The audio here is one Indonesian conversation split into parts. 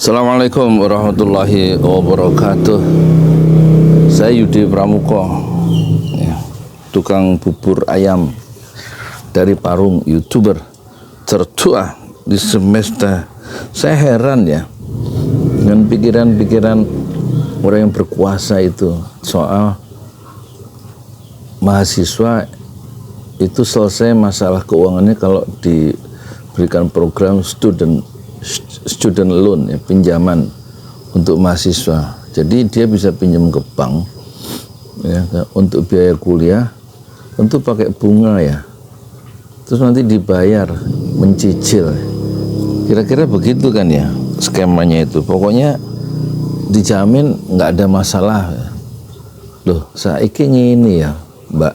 Assalamualaikum warahmatullahi wabarakatuh. Saya Yudi Pramuko, ya, tukang bubur ayam dari Parung, YouTuber tertua di semesta. Saya heran ya dengan pikiran-pikiran orang yang berkuasa itu soal mahasiswa itu selesai masalah keuangannya kalau diberikan program student loan, ya, pinjaman untuk mahasiswa. Jadi dia bisa pinjam ke bank, ya, untuk biaya kuliah, tentu pakai bunga ya. Terus nanti dibayar, mencicil. Kira-kira begitu kan ya skemanya itu. Pokoknya dijamin nggak ada masalah. Loh, saiki ini ya, Mbak.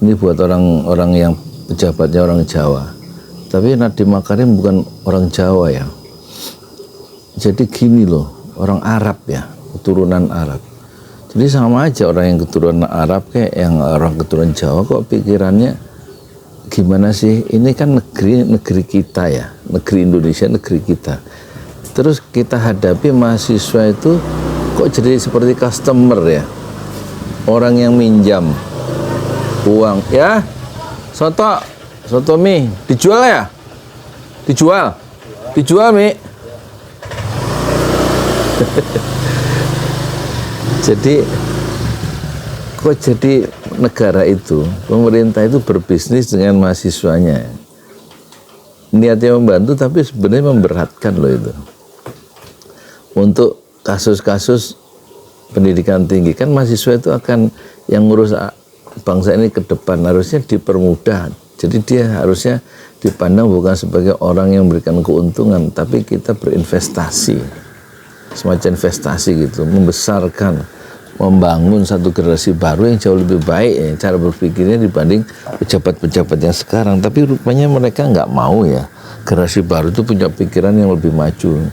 Ini buat orang-orang yang pejabatnya orang Jawa. Tapi Nadiem Makarim bukan orang Jawa ya. Jadi gini loh, orang Arab ya, keturunan Arab. Jadi sama aja orang yang keturunan Arab kayak yang orang keturunan Jawa, kok pikirannya gimana sih? Ini kan negeri kita ya, negeri Indonesia, negeri kita. Terus kita hadapi mahasiswa itu kok jadi seperti customer ya. Orang yang minjam uang, ya, soto mie, dijual ya? Dijual mie. Jadi kok jadi negara itu, pemerintah itu berbisnis dengan mahasiswanya. Niatnya membantu tapi sebenarnya memberatkan loh itu. Untuk kasus-kasus pendidikan tinggi, kan mahasiswa itu akan yang ngurus bangsa ini ke depan, harusnya dipermudah. Jadi dia harusnya dipandang bukan sebagai orang yang memberikan keuntungan, tapi kita berinvestasi, semacam investasi gitu, membesarkan, membangun satu generasi baru yang jauh lebih baik ya, cara berpikirnya dibanding pejabat-pejabat yang sekarang. Tapi rupanya mereka nggak mau ya, generasi baru itu punya pikiran yang lebih maju.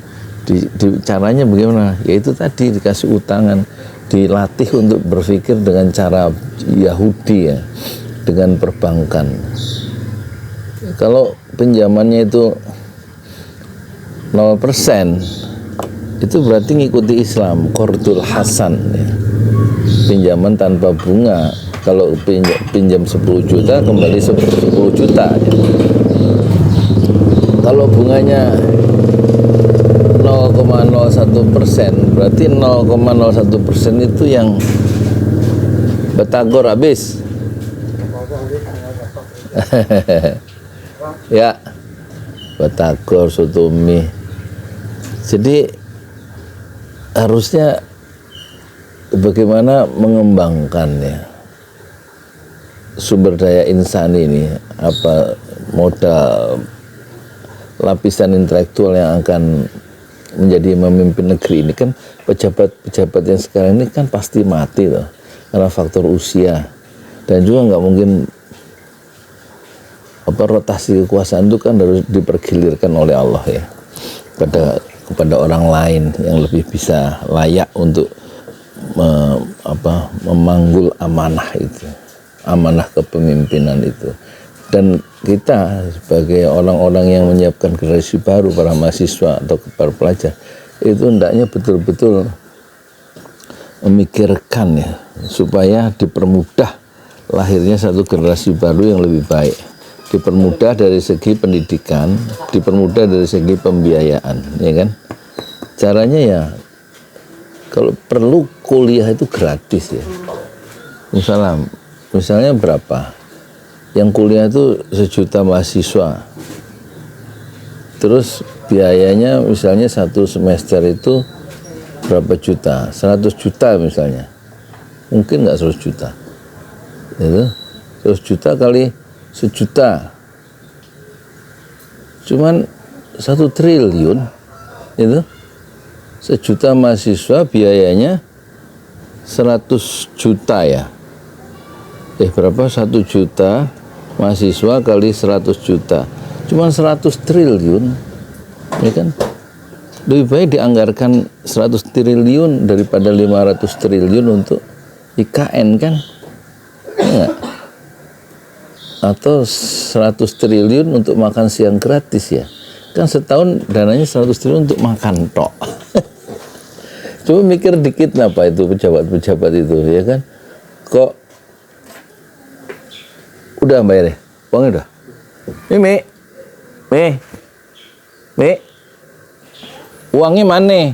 Caranya bagaimana? Yaitu tadi dikasih utangan, dilatih untuk berpikir dengan cara Yahudi ya, dengan perbankan. Kalau pinjamannya itu 0%, itu berarti ngikuti Islam, qardul hasan ya. Pinjaman tanpa bunga. Kalau pinjam 10 juta kembali 10 juta ya. Kalau bunganya 0,01%, berarti 0,01% itu yang batagor habis. Ya, batagor, soto mie. Jadi harusnya bagaimana mengembangkan ya sumber daya insan ini, apa modal lapisan intelektual yang akan menjadi memimpin negeri ini. Kan pejabat-pejabat yang sekarang ini kan pasti mati loh karena faktor usia, dan juga nggak mungkin rotasi kekuasaan itu kan harus dipergilirkan oleh Allah ya kepada orang lain yang lebih bisa layak untuk memanggul amanah itu, amanah kepemimpinan itu. Dan kita sebagai orang-orang yang menyiapkan generasi baru, para mahasiswa atau para pelajar, itu hendaknya betul-betul memikirkan ya, supaya dipermudah lahirnya satu generasi baru yang lebih baik. Dipermudah dari segi pendidikan, dipermudah dari segi pembiayaan, ya kan? Caranya ya, kalau perlu kuliah itu gratis ya. Misalnya berapa? Yang kuliah itu 1 juta mahasiswa. Terus biayanya misalnya 1 semester itu berapa juta? 100 juta misalnya. Mungkin nggak 100 juta. Itu 100 juta kali 1 juta. Cuman 1 triliun itu. 1 juta mahasiswa biayanya 100 juta ya. Berapa? 1 juta mahasiswa kali 100 juta. Cuman 100 triliun. Ya kan? Lebih baik dianggarkan 100 triliun daripada 500 triliun untuk IKN kan? Enggak. Atau 100 triliun untuk makan siang gratis ya. Kan setahun dananya 100 triliun untuk makan tok. Coba mikir dikit apa itu pejabat-pejabat itu, ya kan? Kok udah bayar ya? Uangnya udah? Ini Mi, uangnya mana?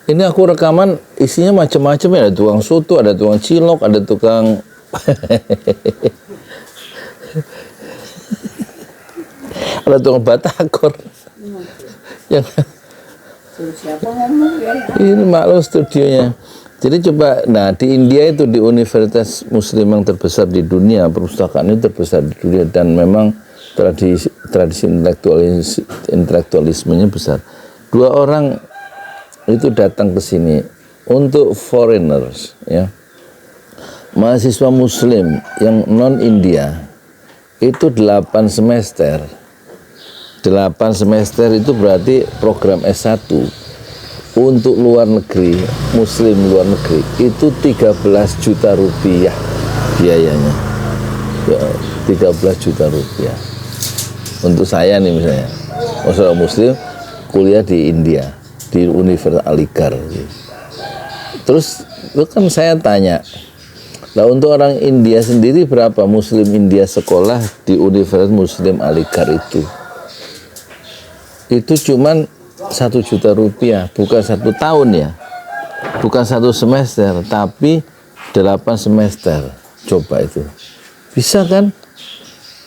Ini aku rekaman isinya macam-macam ya, ada tukang soto, ada tukang cilok, ada tukang ada tukang batagor. Yang siapa ngomong ya? ini maklum studionya. Jadi coba, nah di India itu di universitas Muslim yang terbesar di dunia, perpustakaan itu terbesar di dunia, dan memang tradisi intelektualismenya besar. 2 orang itu datang ke sini untuk foreigners, ya, mahasiswa Muslim yang non India itu 8 semester. 8 semester itu berarti program S1 untuk luar negeri, Muslim luar negeri itu 13 juta rupiah biayanya, ya, 13 juta rupiah. Untuk saya nih misalnya, seorang Muslim kuliah di India di Universitas Aligarh. Terus itu kan saya tanya, nah untuk orang India sendiri berapa Muslim India sekolah di Universitas Muslim Aligarh itu? Itu cuman 1 juta rupiah, bukan 1 tahun ya, bukan 1 semester, tapi 8 semester. Coba itu, bisa kan?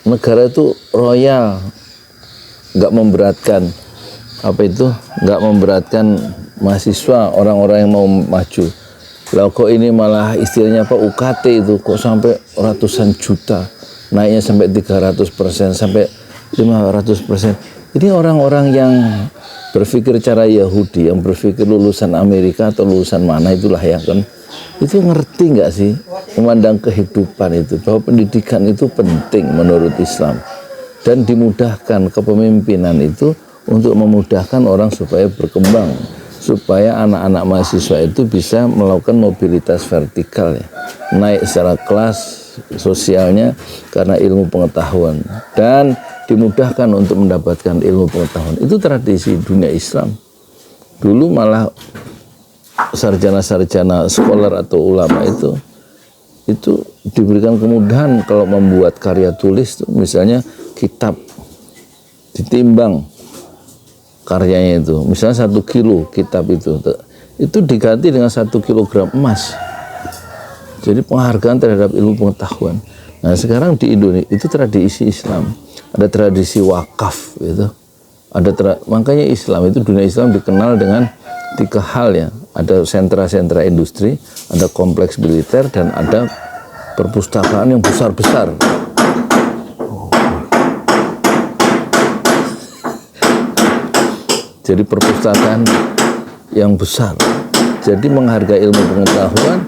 Negara itu royal, nggak memberatkan nggak memberatkan mahasiswa, orang-orang yang mau maju. Lah kok ini malah istilahnya apa, UKT itu kok sampai ratusan juta, naiknya sampai 300%, sampai 500%. Ini orang-orang yang berpikir cara Yahudi, yang berpikir lulusan Amerika atau lulusan mana itulah ya kan, itu ngerti nggak sih memandang kehidupan itu, bahwa pendidikan itu penting menurut Islam, dan dimudahkan kepemimpinan itu untuk memudahkan orang supaya berkembang, supaya anak-anak mahasiswa itu bisa melakukan mobilitas vertikal, ya, naik secara kelas sosialnya karena ilmu pengetahuan, dan dimudahkan untuk mendapatkan ilmu pengetahuan. Itu tradisi dunia Islam. Dulu malah sarjana-sarjana scholar atau ulama itu diberikan kemudahan kalau membuat karya tulis, misalnya kitab, ditimbang karyanya itu, misalnya 1 kilo kitab itu diganti dengan 1 kilogram emas. Jadi penghargaan terhadap ilmu pengetahuan. Nah sekarang di Indonesia itu tradisi Islam, ada tradisi wakaf gitu, makanya Islam itu, dunia Islam dikenal dengan 3 hal ya, ada sentra-sentra industri, ada kompleks militer, dan ada perpustakaan yang besar-besar. Jadi perpustakaan yang besar, jadi menghargai ilmu pengetahuan,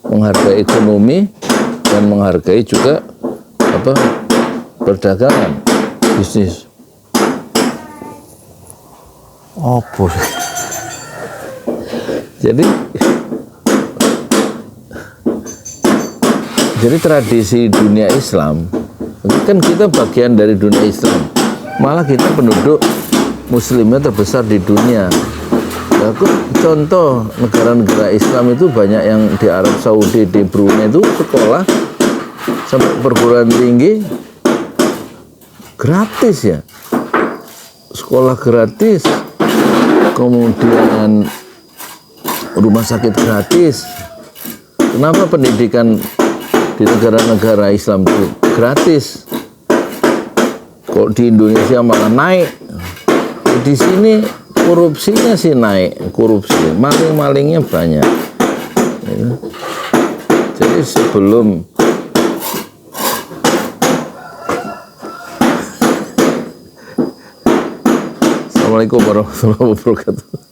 menghargai ekonomi, dan menghargai juga perdagangan, bisnis. Jadi tradisi dunia Islam, kan kita bagian dari dunia Islam, malah kita penduduk Muslimnya terbesar di dunia. Aku contoh negara-negara Islam itu banyak yang di Arab Saudi, di Brunei itu sekolah sampai perguruan tinggi gratis ya, sekolah gratis, kemudian rumah sakit gratis. Kenapa pendidikan di negara-negara Islam itu gratis? Kok di Indonesia malah naik? Di sini korupsinya sih naik, korupsi, maling-malingnya banyak. Jadi sebelum Assalamualaikum warahmatullahi wabarakatuh.